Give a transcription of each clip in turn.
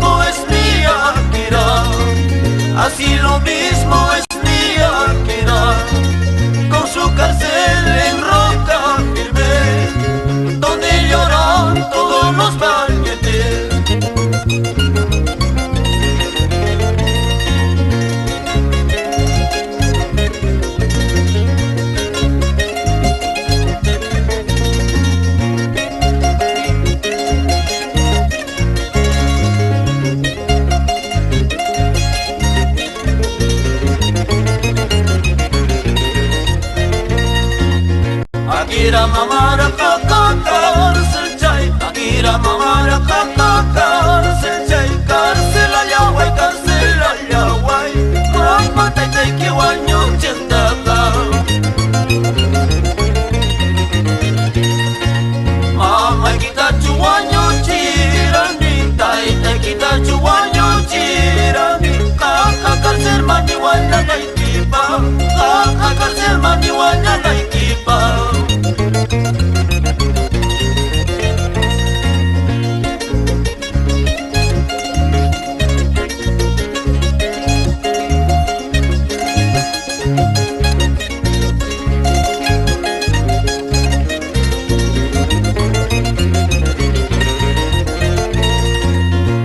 mismo es mi Akira, así lo mismo es mi Akira, con su cárcel en roca firme, donde lloran todos los valientes. Akira mamara kakakar selcai, Akira mamara kakakar selcai, cárcel ayawai, mama tai kiwanyo cendaka, mama kita cuanyo cirani, tai kita cuanyo cirani, kakak cárcel mani wana nai kipa, kakak cárcel mani wana nai kipa.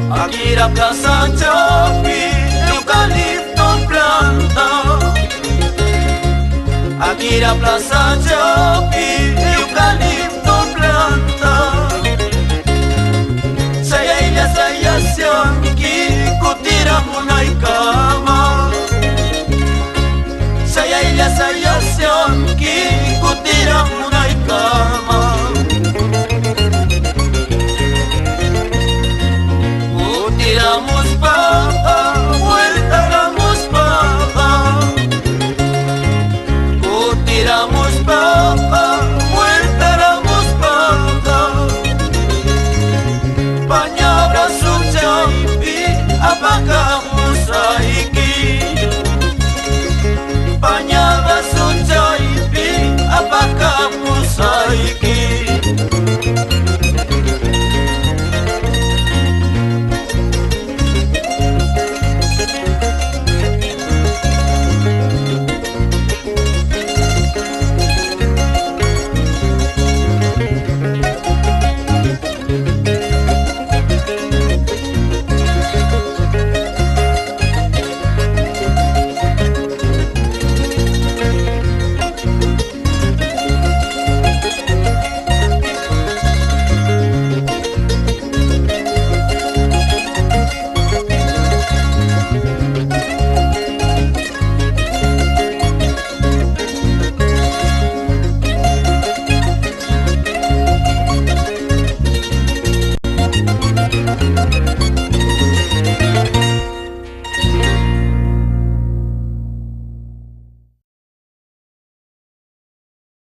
Akira Plaza Chapi, eucalipto planta. Akira Plaza Chapi, eucalipto planta. Saya sianki kutira munai kama. Saya sianki kutira munai kama. Kutira